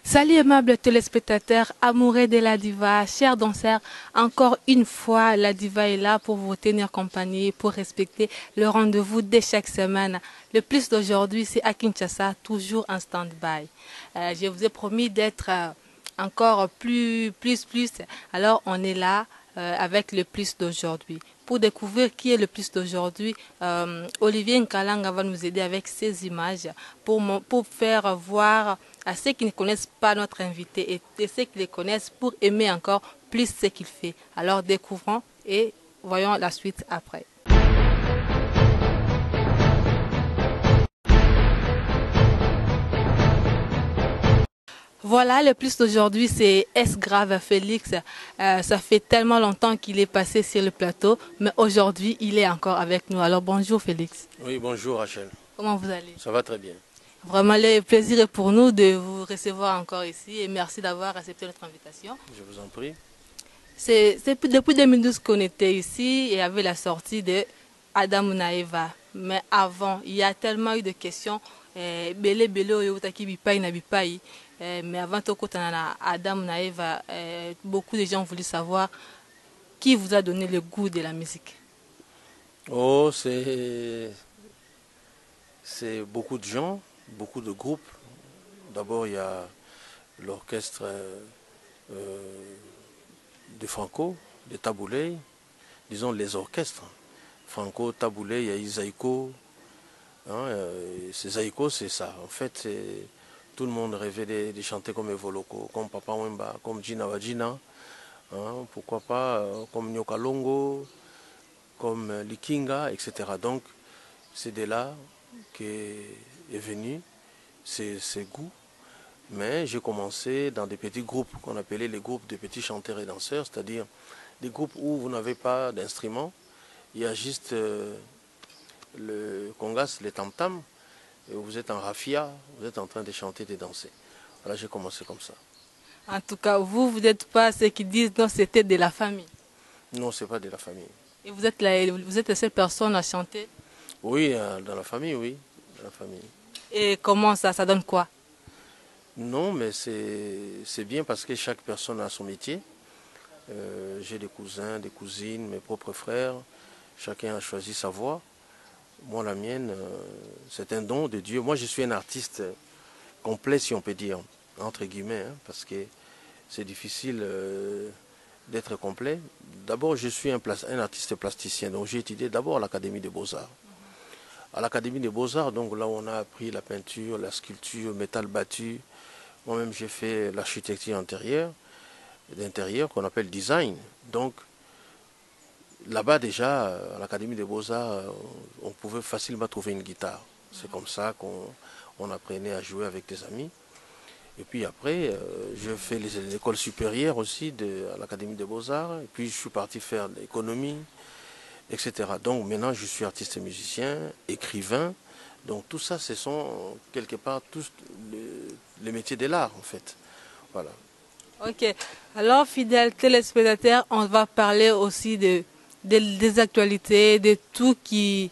Salut aimables téléspectateurs, amoureux de la diva, chers danseurs, encore une fois la diva est là pour vous tenir compagnie, pour respecter le rendez-vous de chaque semaine. Le plus d'aujourd'hui c'est à Kinshasa, toujours en stand-by. Je vous ai promis d'être encore plus. Alors on est là avec le plus d'aujourd'hui. Pour découvrir qui est le plus d'aujourd'hui, Olivier Nkalanga va nous aider avec ces images pour faire voir à ceux qui ne connaissent pas notre invité et ceux qui le connaissent pour aimer encore plus ce qu'il fait. Alors découvrons et voyons la suite après. Voilà, le plus d'aujourd'hui, c'est S Grave Félix. Ça fait tellement longtemps qu'il est passé sur le plateau, mais aujourd'hui, il est encore avec nous. Alors bonjour Félix. Oui, bonjour Rachel. Comment vous allez? Ça va très bien. Vraiment, le plaisir est pour nous de vous recevoir encore ici et merci d'avoir accepté notre invitation. Je vous en prie. C'est depuis 2012 qu'on était ici et avait la sortie de Adam Naeva. Mais avant, il y a tellement eu de questions. Belé belé oyotaki bipai na bipai. Mais avant tout, quand on a Adam Naeva, beaucoup de gens ont voulu savoir qui vous a donné le goût de la musique. Oh, c'est beaucoup de gens, beaucoup de groupes. D'abord, il y a l'orchestre de Franco, de Taboulé, disons les orchestres. Franco, Taboulé, il y a Isaïko. Zaïko, c'est ça. En fait, tout le monde rêvait de chanter comme Evoloko, comme Papa Wemba, comme Gina Wajina. Pourquoi pas comme Nyoka Longo, comme Likinga, etc. Donc, c'est de là qu'est venu ces goûts. Mais j'ai commencé dans des petits groupes qu'on appelait les groupes de petits chanteurs et danseurs, c'est-à-dire des groupes où vous n'avez pas d'instrument, il y a juste le congas, les tam-tam, et vous êtes en raffia, vous êtes en train de chanter et de danser. Voilà, j'ai commencé comme ça. En tout cas, vous n'êtes pas ceux qui disent non, c'était de la famille. Non, c'est pas de la famille. Et vous êtes la seule personne à chanter? Oui, dans la famille, oui. Dans la famille. Et comment ça donne quoi? Non, mais c'est bien parce que chaque personne a son métier. J'ai des cousins, des cousines, mes propres frères. Chacun a choisi sa voie. Moi, la mienne, c'est un don de Dieu. Moi, je suis un artiste complet, si on peut dire, entre guillemets, parce que c'est difficile d'être complet. D'abord, je suis un artiste plasticien, donc j'ai étudié d'abord à l'Académie des Beaux-Arts. À l'Académie des Beaux-Arts, donc là, on a appris la peinture, la sculpture, le métal battu. Moi-même, j'ai fait l'architecture d'intérieur qu'on appelle design. Donc, là-bas, déjà, à l'Académie des Beaux-Arts, on pouvait facilement trouver une guitare. C'est comme ça qu'on apprenait à jouer avec des amis. Et puis après, je fais l'école supérieure aussi à l'Académie des Beaux-Arts. Et puis, je suis parti faire l'économie, etc. Donc, maintenant, je suis artiste et musicien, écrivain. Donc, tout ça, ce sont quelque part tous les métiers de l'art, en fait. Voilà. Ok. Alors, fidèles téléspectateurs, on va parler aussi des actualités, de tout qui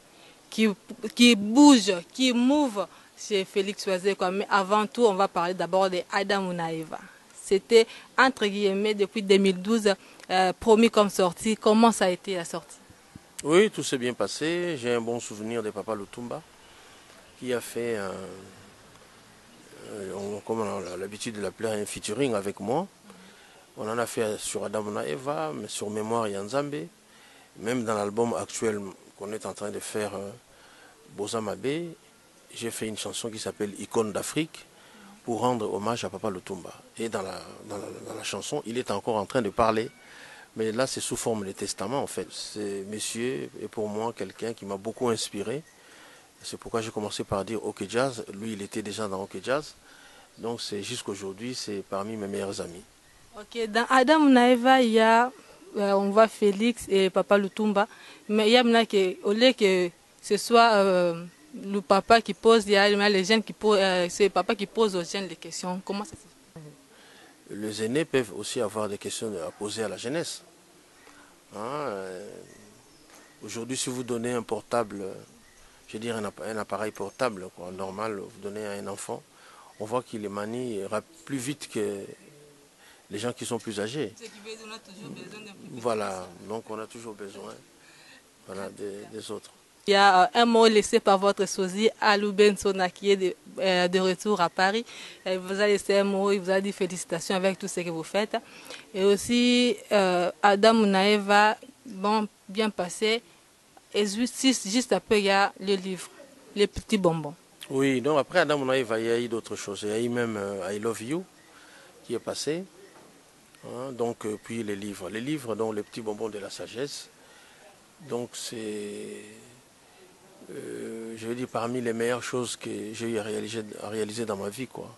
bouge, qui move chez Félix Oisé. Mais avant tout, on va parler d'abord de Adam Naeva. C'était, entre guillemets, depuis 2012, promis comme sortie. Comment ça a été la sortie? Oui, tout s'est bien passé. J'ai un bon souvenir de Papa Lutumba, qui a fait, comme on a l'habitude de l'appeler, un featuring avec moi. On en a fait sur Adam Naeva, mais sur Mémoire Yanzambe. Même dans l'album actuel qu'on est en train de faire, Boza Mabé, j'ai fait une chanson qui s'appelle Icône d'Afrique pour rendre hommage à Papa Lutumba. Et dans la chanson, il est encore en train de parler. Mais là, c'est sous forme de testament, en fait. C'est monsieur est pour moi quelqu'un qui m'a beaucoup inspiré. C'est pourquoi j'ai commencé par dire OK Jazz. Lui, il était déjà dans OK Jazz. Donc, c'est jusqu'aujourd'hui, c'est parmi mes meilleurs amis. Ok, dans Adam Naeva, il y a, on voit Félix et Papa Lutumba. Mais il y a maintenant que, au lieu que ce soit le papa qui pose, il y a les jeunes qui posent, c'est le papa qui pose aux jeunes les questions. Comment ça se fait? Les aînés peuvent aussi avoir des questions à poser à la jeunesse. Aujourd'hui, si vous donnez un portable, je veux dire un appareil portable, quoi, normal, vous donnez à un enfant, on voit qu'il les manie plus vite que les gens qui sont plus âgés. Voilà, donc on a toujours besoin voilà, des autres. Il y a un mot laissé par votre sosie, Alou Bensona, qui est de retour à Paris. Elle vous a laissé un mot, il vous a dit félicitations avec tout ce que vous faites. Et aussi, Adam Munaeva, bon, bien passé. Et juste après, il y a le livre, Les Petits Bonbons. Oui, donc après Adam Munaeva, il y a eu d'autres choses. Il y a eu même I Love You qui est passé. Hein, donc, puis les livres, donc Les Petits Bonbons de la Sagesse. Donc c'est, je veux dire, parmi les meilleures choses que j'ai eu à réaliser dans ma vie, quoi.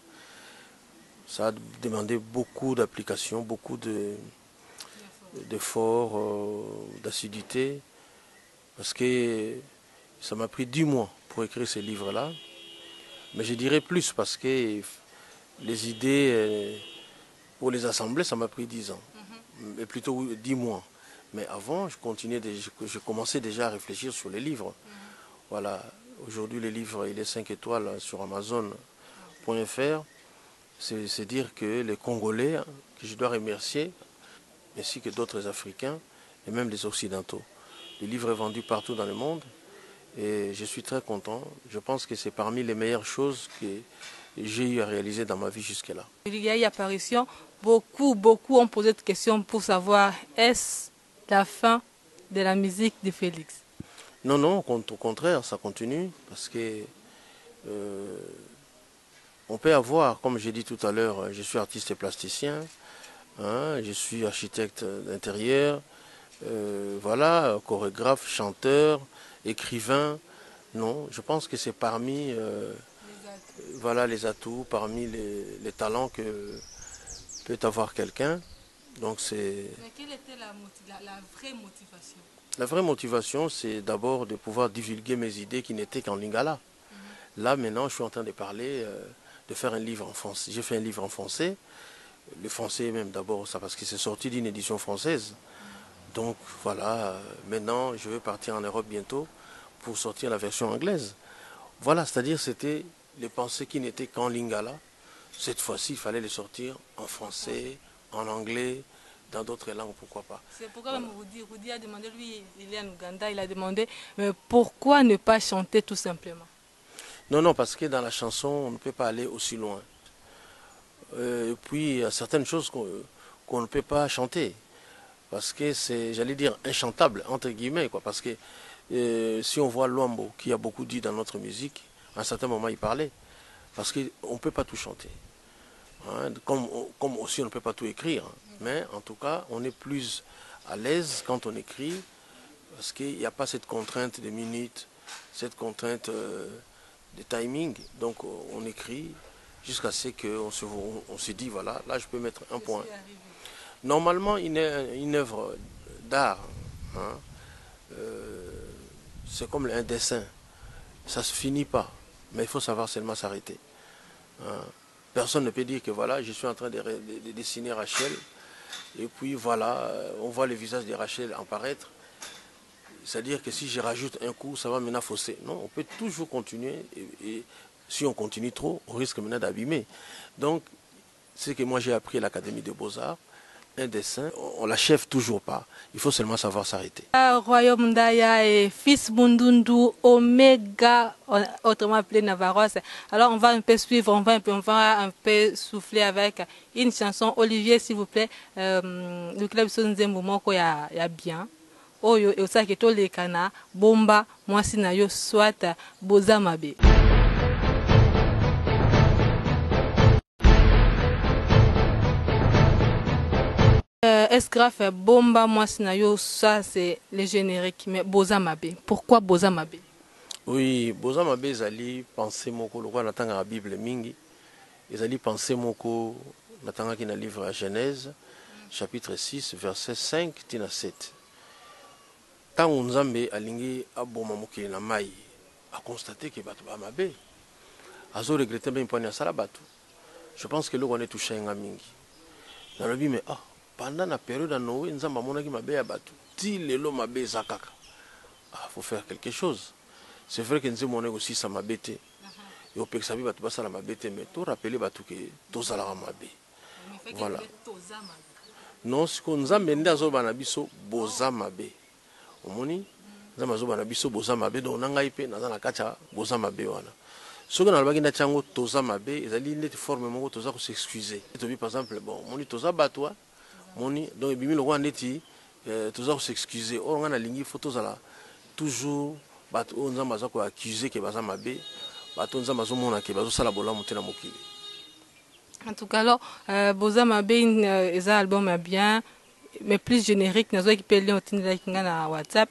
Ça a demandé beaucoup d'application, beaucoup d'efforts, d'assiduité, parce que ça m'a pris 10 mois pour écrire ces livres-là. Mais je dirais plus, parce que les idées, pour les assembler, ça m'a pris 10 ans, mais plutôt 10 mois. Mais avant, je commençais déjà à réfléchir sur les livres. Voilà, aujourd'hui les livres, il est 5 étoiles sur Amazon.fr. C'est dire que les Congolais, que je dois remercier, ainsi que d'autres Africains, et même les Occidentaux. Le livre est vendu partout dans le monde, et je suis très content. Je pense que c'est parmi les meilleures choses que j'ai eu à réaliser dans ma vie jusque-là. Il y a eu apparition, beaucoup ont posé de questions pour savoir, est-ce la fin de la musique de Félix? Non, non, au contraire, ça continue, parce que on peut avoir, comme j'ai dit tout à l'heure, je suis artiste et plasticien, hein, je suis architecte d'intérieur, voilà, chorégraphe, chanteur, écrivain. Non, je pense que c'est parmi voilà, les atouts, parmi les talents que peut avoir quelqu'un. Donc c'est. Mais quelle était la vraie motivation? La vraie motivation, c'est d'abord de pouvoir divulguer mes idées qui n'étaient qu'en lingala. Là, maintenant, je suis en train de parler, de faire un livre en français. J'ai fait un livre en français. Le français même d'abord, ça parce que c'est sorti d'une édition française. Donc voilà, maintenant, je vais partir en Europe bientôt pour sortir la version anglaise. Voilà, c'est-à-dire c'était les pensées qui n'étaient qu'en lingala. Cette fois-ci, il fallait les sortir en français, en anglais, dans d'autres langues, pourquoi pas. C'est pourquoi même Rudy a demandé, lui, il est en Ouganda, il a demandé, mais pourquoi ne pas chanter tout simplement? Non, non, parce que dans la chanson, on ne peut pas aller aussi loin. Et puis, il y a certaines choses qu'on ne peut pas chanter. Parce que c'est, j'allais dire, inchantable, entre guillemets, quoi. Parce que si on voit Luambo, qui a beaucoup dit dans notre musique, à un certain moment, il parlait. Parce qu'on ne peut pas tout chanter. Hein, comme aussi on ne peut pas tout écrire. Mais en tout cas, on est plus à l'aise quand on écrit, parce qu'il n'y a pas cette contrainte de minutes, cette contrainte de timing. Donc on écrit jusqu'à ce qu'on se dit, voilà, là je peux mettre un point. Normalement, une œuvre d'art, hein, c'est comme un dessin. Ça ne se finit pas, mais il faut savoir seulement s'arrêter. Hein. Personne ne peut dire que voilà, je suis en train de dessiner Rachel, et puis voilà, on voit le visage de Rachel apparaître. C'est-à-dire que si je rajoute un coup, ça va maintenant fausser. Non, on peut toujours continuer, et si on continue trop, on risque maintenant d'abîmer. Donc, c'est ce que moi j'ai appris à l'Académie des Beaux-Arts. Un dessin, on ne l'achève toujours pas. Il faut seulement savoir s'arrêter. Royaume Ndaya et Fils Bundundu Omega, autrement appelé Navarros. Alors on va un peu suivre, on va un peu souffler avec une chanson. Olivier, s'il vous plaît, le club Sonzembo Moko ya bien. Oyo et ça qui est les cana bomba moi si na yo soit boza mabe. Esgraf bomba moi si na yo, ça c'est le générique, mais boza mabe. Pourquoi boza mabe? Oui, boza mabe zali penser moko le roi natanga la Bible mingi. Ezali penser moko natanga qui na livre à Genèse chapitre 6 verset 5 tina 7. Tant Nzambe alingi aboma mokili na mai a constaté que bato ba mabe azo regretter bien poni asala bato. Je pense que le on est touché nga mingi. Dans le but mais pendant la période à Noé Nzamba monaki mabe ya bato. Ti lelo mabe zakaka. Faut faire quelque chose. C'est vrai que Nzambe monaki aussi ça mabete. et au pexabi batu basala mabe te mais to rappeler batu que tozala mabe. Voilà. Non, ce qu'on a mené à Zobana biso boza mabe. Omoni, nzambe azobana biso boza mabe donc nanga ipe naza na kacha boza mabe wana. Soki na lobaki na chango toza mabe, ezali neti forme moko toza ko s'excuser. Tobi par exemple bon, moni toza batwa, moni donc ebimi lokwa neti toza ko s'excuser. Or nga na lingi photo zala toujours bato o nzambe aza ko accuser ke baza mabe, bato nzambe azomona ke bazo sala bolamu te na mokili. En tout cas, alors, Boza Mabe, un album bien, mais plus générique. Nous avons qui lien au WhatsApp.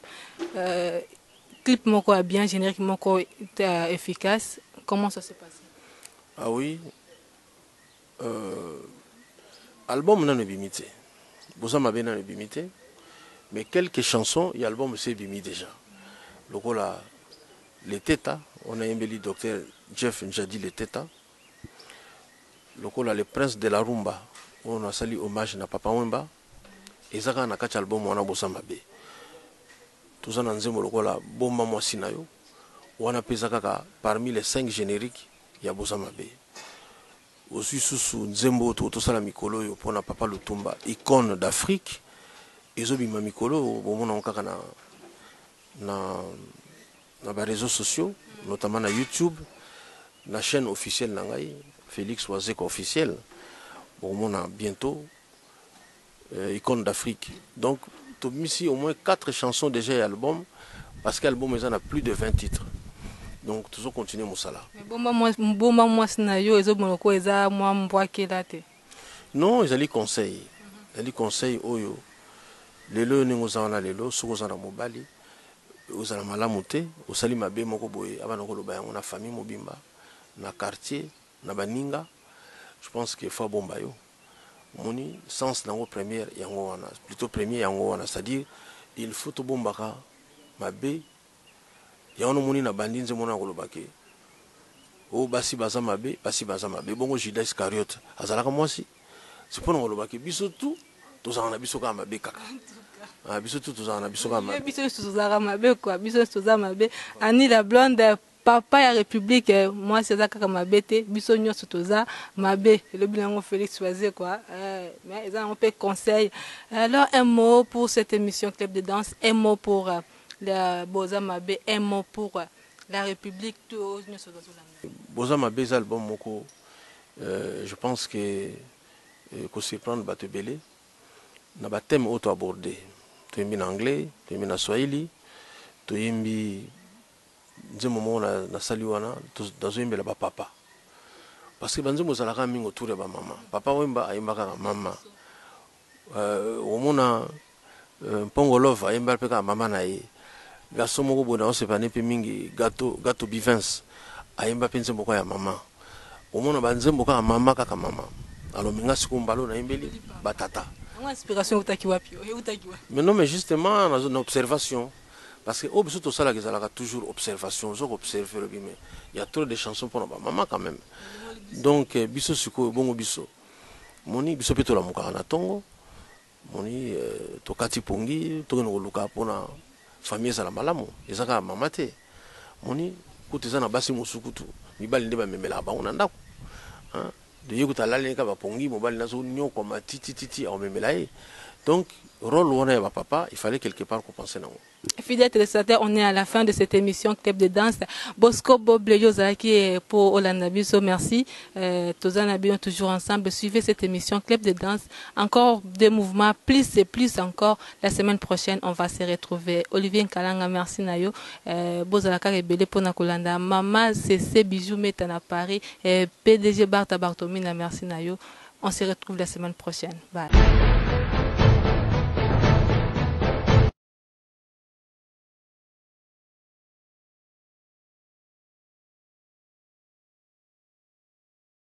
Clip moko bien, générique moko efficace. Comment ça s'est passé? Ah oui, album n'a pas bimité. Boza Mabe n'a pas bimité, mais quelques chansons, il y a album c'est bimi déjà. Le rôle les Teta, on a aimé le docteur Jeff Njadi les Teta. Le prince de la rumba, on a sali hommage na Papa Wemba. Et ça a un album on a Boza Mabe. Tout ça dans zemo lokola bomba mwasi na yo. On a pesé parmi les 5 génériques, il y a Boza Mabe. Aussi sous nzembo tout ça la mikolo yo pona Papa Lutumba, icône d'Afrique. Ezobi ma mikolo bomona okaka na réseaux sociaux, notamment na YouTube, la chaîne officielle nangai. Félix Wazek officiel. Bon, on a bientôt icône d'Afrique. Donc, tu as mis ici au moins 4 chansons déjà et albums, parce qu'album, il y en a plus de 20 titres. Donc, toujours continuer mon salaire. Non, ils allaient conseil. Ils allaient conseil, oyo. Lelo, nous avons lelo, nous avons mobali, nous avons malamute, nous avons mabe moko boye, avant on a famille mobimba, na quartier. Na baninga, je pense qu'il faut bomba yo. Moni sens nango première yango wana, plutôt premier yango wana, c'est-à-dire il faut to bombaka mabe. Yango moni na bandinze mona kolobake. O basi baza mabe, basi baza mabe. Bongo Judas Iscariot azalaka mwasi. C'est pour kolobake biso tout, tozana biso ka mabe kaka. Ah biso tout tozana biso ka mabe. Biso tozana mabe quoi, biso tozana mabe. Ani la blonde Papa ya République, moi c'est ça comme mabete, biso nyoso toza mabe, le bilan Félix Wazé quoi. Mais ils ont un peu conseil. Alors un mot pour cette émission Club de danse, un mot pour la Boza Mabe, un mot pour la République tout nyoso toza. Boza Mabe album moko, je pense que qu'on se prendre batte belé, na ba thème auto abordé. Tu en anglais, tu en swahili, tu nzembo moko na sali wana tozoyembela bapapa parce que banzembo ezalaka mingi autour ya bamama. Papa Wemba ayembaka kaka mama, omona Mpongo Love ayembaka mpe kaka mama na ye. Garçon moko boye na osepane mpe mingi gato Bivins ayemba mpe nzembo ya mama. Omona banzembo kaka mama kaka mama. Alors minga siku mbalo nayembeli batata. Inspiration utaki wapi? Mais non, mais justement dans une observation. Parce que au tout ça là, toujours observation, observer le bimé. Il y a trop de chansons pour ma maman quand même. Donc biso suko bongo biso. Moni biso peto la muka na tongo. Moni tokati pongi, tokono luka pona famille za la malamu. Ezaka mama te. Moni kuteza na basi musukutu. Mibali ndeba memela ba ona ndako. Hein? De yekuta laleka ba pongi mobali nazo nyoko ma titi au memela e. Donc rôle on est papa, il fallait quelque part compenser non. Fidèles téléspectateurs, on est à la fin de cette émission Club de danse. Bosco Bob Yozaki et pour Olanabiso, merci. Tozanabi on toujours ensemble. Suivez cette émission Club de danse. Encore des mouvements, plus et plus encore. La semaine prochaine, on va se retrouver. Olivier Nkalanga, merci Nayo. Bozalaka Rebele Ponakolanda. Maman CC Bijou Metana Paris. PDG Barta Bartomina, merci Nayo. On se retrouve la semaine prochaine. Bye.